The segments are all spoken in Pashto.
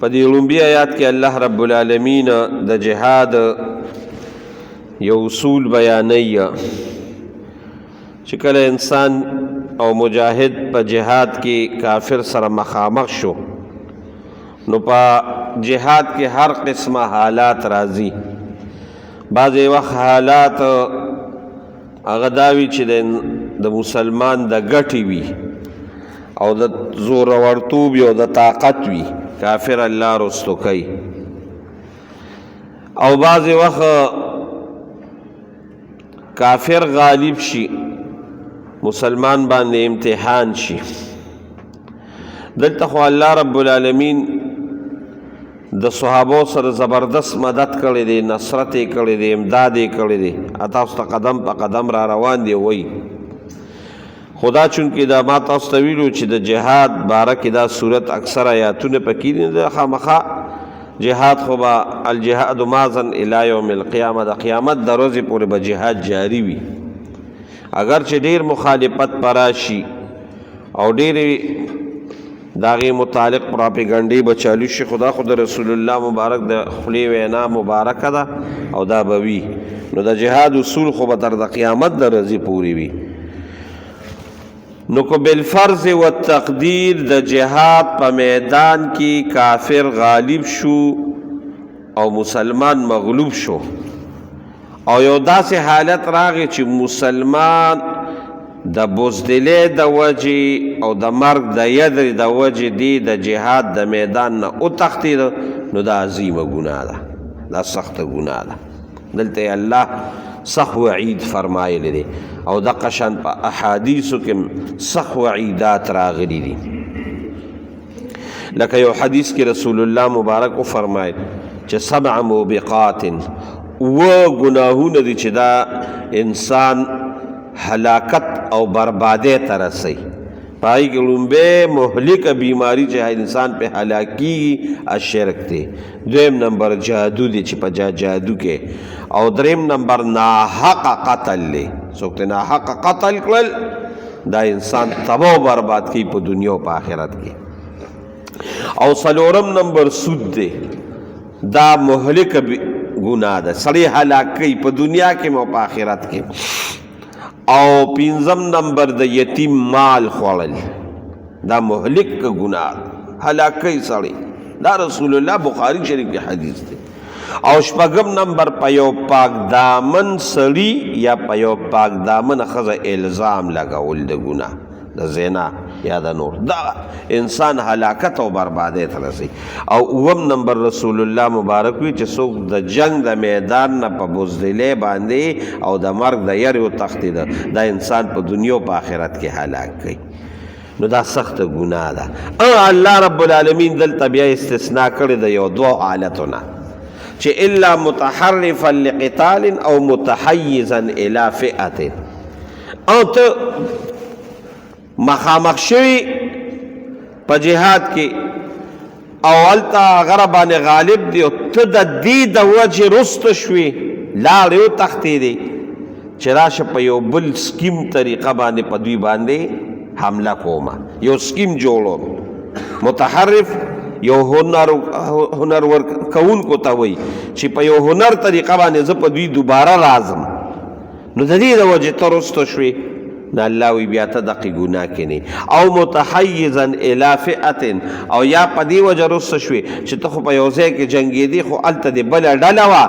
په دې لومبي آیات کې الله رب العالمین د جهاد یو اصول بیانوي چې کله انسان او مجاهد په جهاد کې کافر سره مخامخ شو نو په جهاد کې هر قسمه حالات راځي. بعضې وخت حالات هغه دا وي چې د مسلمان د ګټې وي او د زورورتوب او د طاقت وي، کافر الله رستو کوي. او بعضې وخت کافر غالب شي، مسلمان باندې امتحان شي. دلته خو الله رب العالمین د صحابو سره زبردست مدد کړی دی، نصرت یې کړی دی، امداد یې کړی دی. تاسو ته قدم په قدم را روان دی وایي. خدا چونکې دا ما تاسو ته ویلو چې د جهاد باره کې دا صورت اکثر آیاتونه پکې دي. د خامخا جهاد خو به الجهاد ماضن الی یوم القیامه، د قیامت د ورځې پورې به جهاد جاری وي. اگر چې ډیر مخالفت پراشي او ډیرې د هغې متعلق پراپیګنډې به چالو شي، خدا خو د رسول الله مبارک د خولې وینا مبارکه ده او دا به وي. نو د جهاد اصول خو به تر د قیامت د ورځې پورې وي. نو که بالفرض و تقدیر د جهاد په میدان کې کافر غالب شو او مسلمان مغلوب شو او یو داسې حالت راغی چې مسلمان د بزدلۍ د وجې او د مرګ د یدرې د وجې دی د جهاد د میدان نه وتښتېد، نو دا عظیمه ګناه ده، دا سخته ګناه ده. دلته یې الله سخت وعید فرمایلی دی او دقه شان په احادیثو کې سخت وعیدات راغلي دي. لکه یو حدیث کې رسول الله مبارک وفرمایل چې 7 موبقات، گناهونه دي چې دا انسان هلاکت او بربادۍ ته رسوي. پای کې لومبی مهلکه بیماری چې انسان په هلاکیږي الشرک دی. دویم نمبر جادو دی چې په جادو کې، او دریم نمبر ناحقه قتل دی. څوک ته ناحقه قتل کړل دا انسان تباه و برباد کوي په دنیا او په آخرت کې. او څلورم نمبر سود دی، دا مهلکه ګناه ده، سړی هلاک کوي په دنیا کې او په آخرت کې. او پنځم نمبر د یتیم مال خوړل، دا مهلک ګناه ده، هلاک کوي سړی. دا رسول الله بخاری شریف کې حدیث دی. او شپږم نمبر په یو پاک دامن سړي یا په یو پاک دامن ښځه الزام لګول د ګناه د زنا یا د نور، دا انسان هلاکت او بربادۍ ته رسي. او اووم نمبر رسول الله مبارک وي چې څوک د جنگ د میدان نه په بزدلۍ باندې او د مرګ د یرې وتښتېده، دا انسان په دنیا او په آخرت کې هلاک کوي. نو دا سخته ګناه ده. الله رب العالمین دلته بیا استثناء کړې ده یو دوه حالتونه چې الا متحرفا لقتال او متحیزا الی فئة. او ته مخامخ شوي په جهاد کې او هلته هغه باندې غالب دی او ته د دې د وجې رسته شوې، لاړې وتښتېدې چې راشه په یو بل سکیم طریقه باندې په دوی باندې حمله کومه، یو سکیم جوړوم. متحرف یو هنر ورکوونکو ته وایي چې په یو هنر طریقه باندې زه په دوی دوباره راځم. نو د دې د وجې ته رسته شوې، نه الله وی بیا ته دقې ګناه کینې. او متحیزا الی فئة، او یا په دې وجه رسته شوې چې ته خو په یو ځای کې جنګېدې خو هلته دې بله ډله وه،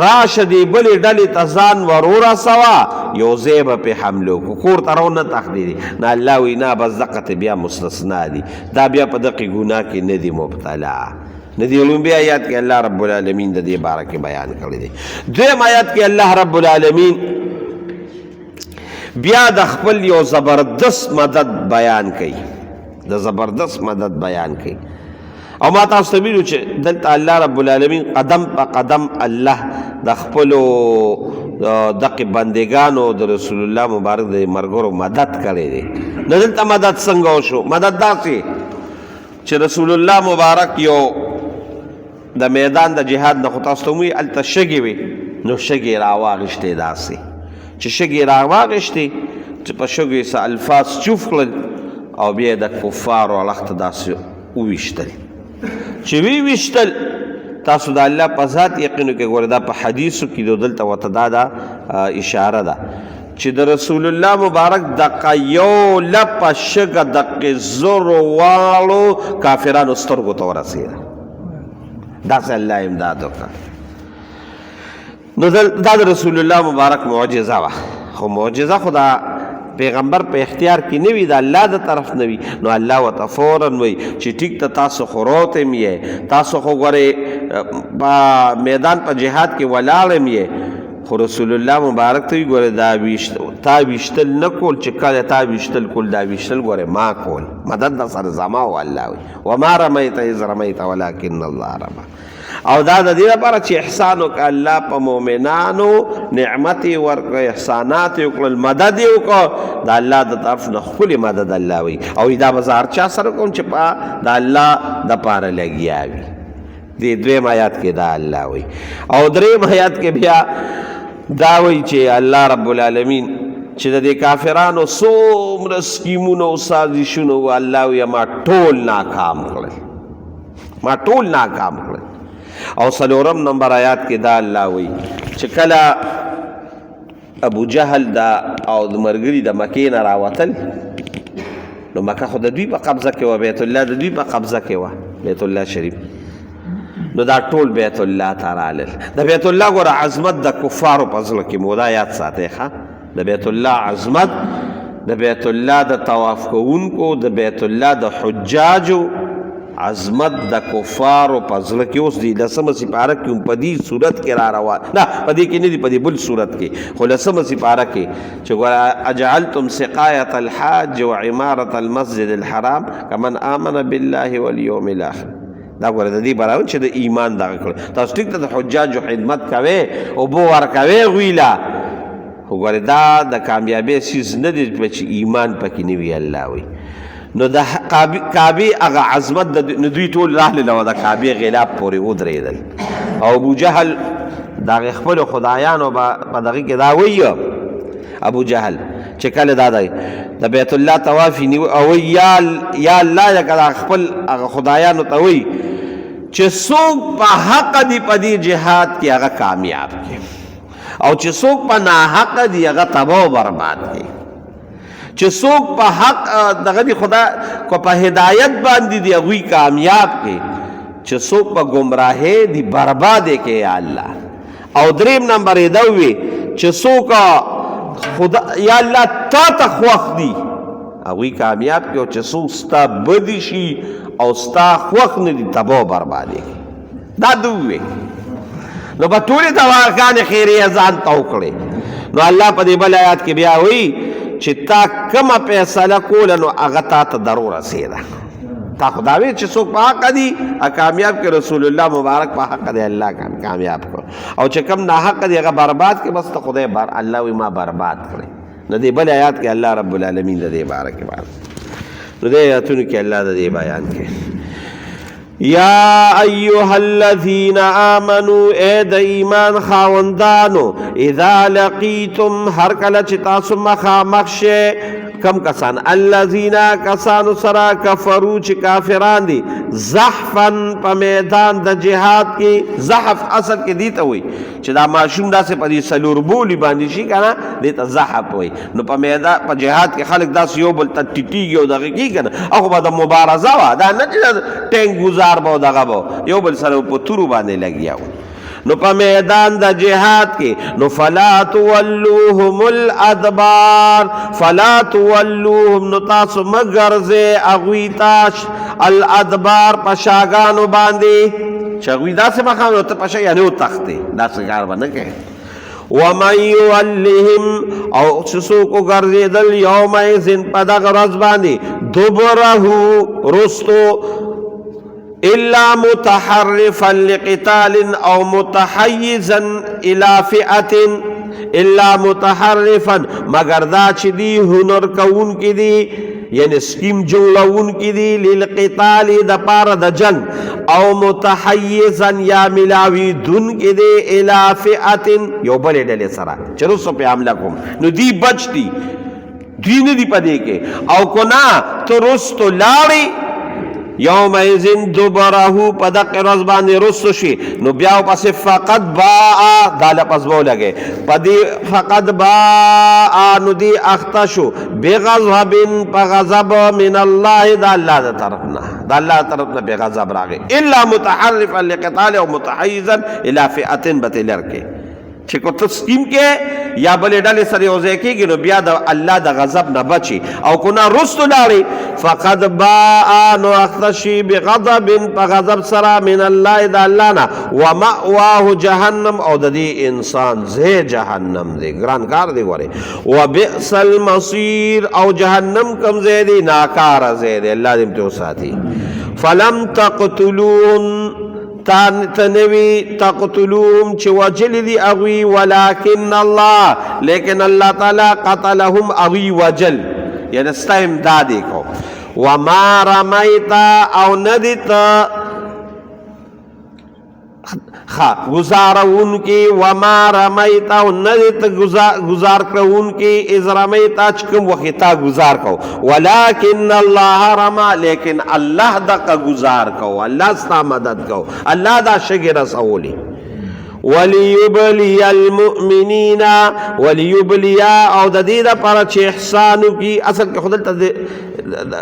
راشه دې بلې ډلې ته ځان ور ورسوه، یو ځای به پرې حمله وکړو، کور ته راونه تښتېدې. نه الله وی نه، بس دقه ته بیا مستثنا دي، دا بیا په دقې ګناه کې نه دي مبتلا. نه دې لومبي آیات کې الله رب العالمین د دې باره کې بیان کړی دی. دویم آیات کې الله رب العالمین بیا د خپل یو زبردست مدد بیان کوي، د زبردست مدد بیان کوي. او ما تاسو ته ویلو چې دلته الله رب العالمین قدم په قدم الله د خپلو دقې بندګانو د رسول الله مبارک د ملګرو مدد کړی دی. نو دلته مدد څنګه وشو؟ مدد داسې چې رسول الله مبارک یو د میدان د جهاد نه خو تاسو ته وایي هلته شګې وې، نو شګې راواغېشتې داسې چې شګې راواغېشتې چې په شګو یې څه الفاظ چوف کړل او بیا د کفارو اړخ ته داسې وویشتل. چې وی وشتل تاسو د الله په ذات یقین کې ګوره دا په حدیثو کې دلته ورته دا اشاره ده چې د رسول الله مبارک دقه یو لپه شګه دقې زرو واړو کافرانو سترګو ته ورسېده داسې الله امداد وکړه. نو دا د رسول الله مبارک معجزه وه خو معجزه خو دا پیغمبر په اختیار کې نه وي د الله د طرف نه وي نو الله ورته فوراً وایي چې ټیک ته تاسو خو روتم یې تاسو خو ګورې په میدان په جهاد کې ولاړم یې خو رسول الله مبارک ته وي ګوره دا تا ویشتل نه کول چې کله تا ویشتل کول دا ویشتل ګوره ما کول مدد د سر زما و الله وي وما رمیت اذ رمیت ولکن الله رمى او دا د دې لپاره چې احسان وکړه الله په مؤمنانو نعمت یې ورکړه احسانات یې وکړل مدد یې وکړه د الله د طرف نه ښکلې مدد الله وي او دا به زه هر چا سره کوم چې په د الله دپاره لګیا وي. دې دویم آیات کې دا الله وي او دریم آیات کې بیا دا وایي چې الله رب العالمین چې د دې کافرانو څومره سکیمونه او سازشونه و الله وایي ما ټول ناکام کړل ما ټول ناکام کړل. او څلورم نمبر آیات کې دا الله وایي چې کله ابو جهل دا او د ملګري د مکې نه راوتل نو مکه خو د دوی په قبضه کې وه بیت الله د دوی په قبضه کې وه بیت الله شریف نو دا ټول بیت الله ته رالل د بیت الله ګوره عظمت د کفارو په زړه کې مو دا یاد ساتئ ښه د بیت الله عظمت د بیت الله د طواف کوونکو د بیت الله د حجاجو عظمت د کفارو په زړه کې اوس دی 10مه سپاره کې په دې صورت کې را روان نه په دې کې نه دي په دې بل صورت کې خو 10مه سپاره کې چې ګوره اجعلتم سقایة الحاج وعمارة المسجد الحرام کمن آمن بالله والیوم الاخر دا ګوره د دې براون چې د ایمان دغه کړو تاسو ټیک ته د حجاجو خدمت کوئ اوبه ورکوئ هغوی له خو ګوره دا د کامیابۍ څیز نه دی چې ایمان پکې نه وي الله وایي نو د کعبې هغه عظمت نو دوی ټول راغلل او د کعبې غلاف پورې ودرېدل او ابو جهل د هغې خپلو خدایانو په دغه کې دا وایي ابو جهل چې کله دا دی د بیت الله طواف یې او یا الله لکه خپل هغه خدایانو ته وایي چې څوک په حق دي په دې جهاد کې هغه کامیاب کړي او چې څوک په ناحقه دي هغه تباه و برباد کړي چې څوک په حق دغه دي خدا کو په هدایت باندې دي هغوی کامیاب کړي چې څوک په ګمراهۍ دي برباد یې کړي یا الله او دریم نمبر یې دا وي چې څوک خدا یا الله تا ته خوښ دي هغوی کامیاب کړي او چې څوک ستا بدي شي او ستا خوښ نه دي تباه و برباد یې کړي دا دو وي نو به ټولې دواګانې خیریه ځان ته وکړې نو الله په دې بل آیات کې بیا وایي چې تا کومه فیصله کوله نو هغه تا ته در ورسېده تا خو دا وی چې څوک په حقه دي کامیاب کړي رسول الله مبارک په حقه دی الله کامیاب کړ او چې کوم ناحقه دي هغه برباد کړي بس ته خدای الله وایي ما برباد کړی نو دې بل آیات کې الله رب العالمین د دې باره کې نو دې آیاتونو کې الله د دې بیان کوي یا ایها الذین آمنوا اے د ایمان خاوندانو اذا لقیتم هر کله چې تاسو مخامخ شئ کم کسان الذین کسانو سره کفرو چې کافران دي زحفن په میدان د جهاد کې زحف اصل کې دی ته وي چې دا ماشوم داسې په دې څلور بولي باندې شي که نه دې ته زحف وي نو په میدان په جهاد کې خلک داسې یو بل ته ټیټېږي او دغه کېږي که نه هغه به د مبارزه وه دا نه چې ټینک ګزار به او دغه به یو بل سره په تورو باندې لګیا وو نو په میدان د جهاد کې نو فلا تولوهم الادبار فلا تولوهم نو تاسو مګرځئ هغوی ته الادبار په شاګانو باندې چې هغوی داسې مخام نو ته په شا یعنې وتښتې داسې کار به نه کوې ومن یولهم او چې څوک وګرځېدل یومئذ په دغه ورځ باندې دبره رستو الا متحرفا لقتال او متحيزا الى فئه الا متحرفا مگر دا چې دی هنر کون کې دی یعنی سکیم جوړون کې دی للقتال د پاره د جنگ او متحيزا یا ملاوی دن کې دی الى فئه یو بل ډلې سره چې رسو په حمله کوم نو دی بچ دی نه دی پدې کې او کو نه تو رستو لاړی یومئذ دبره په دغه ورځ باندې رستو شي نو بیا پسې فقط باء دا لفظ به ولګي په دې فقط باء نو دې اخته شو بغضب په غضب من الله د الله د طرف نه د الله طرف نه به غضب راغی الا متحرفا لقتال او متحيزا الى فئه بتلرکه چې کو تسلیم کې یا بلې ډلې سره یو ځای کېږي نو بیا د الله د غضب نه بچي او کو نه رستو لاړې فقد باء نو اخته شي بغضب په غضب سره من الله د الله نه ومأواه جهنم او د دې انسان ځای جهنم دی ګران کار دی ګورې وبئس المصير او جهنم کم ځای دی ناکاره ځای دی الله دې ته وساتي فلم تقتلون تنوی تقتلوهم چه وجل دی اغوی ولكن الله لیکن اللہ تعالی قتلهم اغوی وجل یعنی ستا امدادی کو وما رمیتا او ندیتا گزارون کی وما رمیتا و ندیت گزار کرون کی از رمیتا چکم وقتا گزار کو ولیکن اللہ رما لیکن اللہ دا گزار کو اللہ ستا مدد کو اللہ دا شگر رسولی ولیبلی المؤمنین ولیبلی او دا دیده پر چه احسانو کی اصل که خودلتا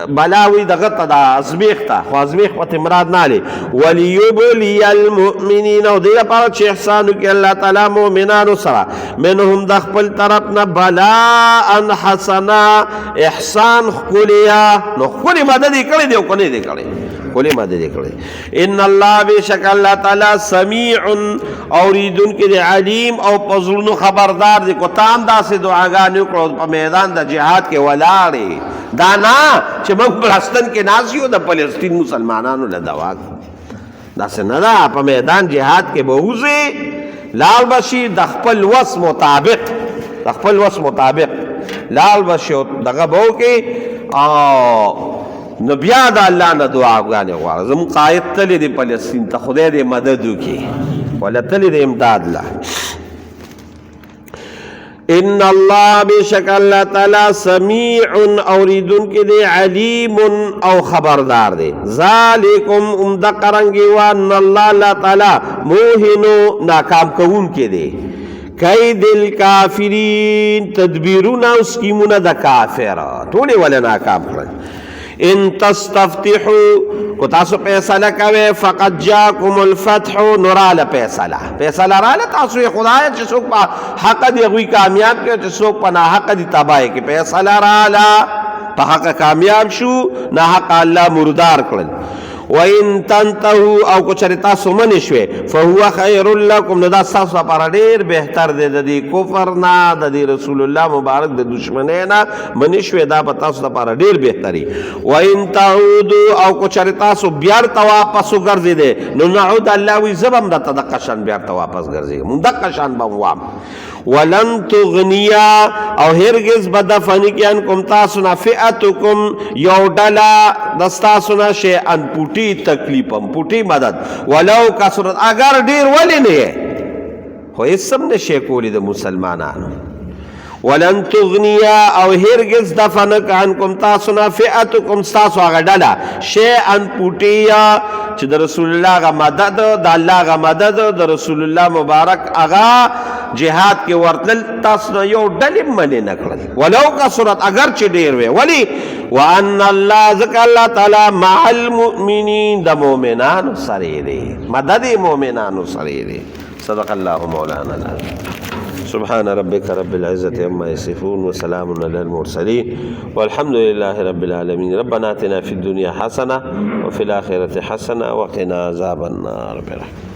بلاوی دغت دا ازمیخ تا خو ازمیخ پت مراد نالی ولیبلی المؤمنین او دیده پر چه احسانو کی اللہ تعالی مؤمنانو سرا منهم دخپل طرفنا بلاء حسنا احسان خکولیا نو خکولی مددی کردی او کنی دی کردی خکولی مددی کردی ان اللہ بیشک اللہ تعالی سمیع اوریدن کی دی علیم او پزرون خبردار دی کو تام دا سے دعاگانی کرو پا میدان دا جہاد کے ولاری دانا چه من فلسطین کے ناسیو دا فلسطین مسلمانانو لدواک دا سے ندا پا میدان جہاد کے بہوزے لال بشی دخپل وس مطابق دخپل وس مطابق لال بشی دغا بہو کے نبیا دا اللہ نا دعا گانے غوار زم قائد تلی دی فلسطین تا خدای دی مددو کی ولا تلی دی امداد لا ان اللہ بشک اللہ تعالی سمیع اوریدن کے دے علیم او خبردار دے ذالکم امدقرنگی وان اللہ اللہ تعالی موہنو ناکام کون کے دے قید الکافرین تدبیرون اسکیمون دا کافر توڑے والا ناکام کرن ان تستفتحوا کو تاسو پیسالہ کوئے فقط جاکم الفتح نرال پیسالہ رالا تاسو خدای چی سوک پا حق دی اگوی کامیاب کے چی سوک پا نا حق دی تباہی کے پیسالہ رالا پا حق کامیاب شو نا حق اللہ مردار کرن وَإِن تَنْتَهُ او کچھ تاسو منشوے فَهُوَ خَيْرٌ لَكُمْ ندا ساسو پارا دیر بہتر دے دی کفرنا دی رسول اللہ مبارک دی دشمنینا منشوے دا تاسو پارا دیر بہتری وَإِن تَعُودُ او کچھ تاسو بیار تواپسو گرزی دے نعود اللہ وی زبم دا تدقشان بیار تواپس گرزی مدقشان بوام ولن تغنیا او ہرگز بدفنی کیان کم تاسونا فئتکم یوڈلا دستاسونا شیئن پوٹی تکلیپم پوٹی مدد ولو کسرت اگر دیر ولی نہیں ہو اس سب نے شیکولی دا مسلمانانو ولن تغنیا او ہرگز دفنک عنکم تاسونا فئتکم ستاسو آگا ڈالا شیئن پوٹیا چھ دا رسول اللہ آگا مدد دا اللہ آگا مدد دا رسول اللہ مبارک آگا جہاد کے ورطل تاسونا یو ڈلیم منی نکرل ولو کا صورت اگر چھ دیر وے ولی وان اللہ ذکر اللہ تعالی مع المؤمنین دا مومنانو سریدے مدد مومنانو سریدے صدق اللہ مولانا اللہ سبحان ربك رب العزة عما يصفون وسلام على المرسلين والحمد لله رب العالمين ربنا آتنا في الدنيا حسنة وفي الآخرة حسنة وقنا عذاب النار برحمتك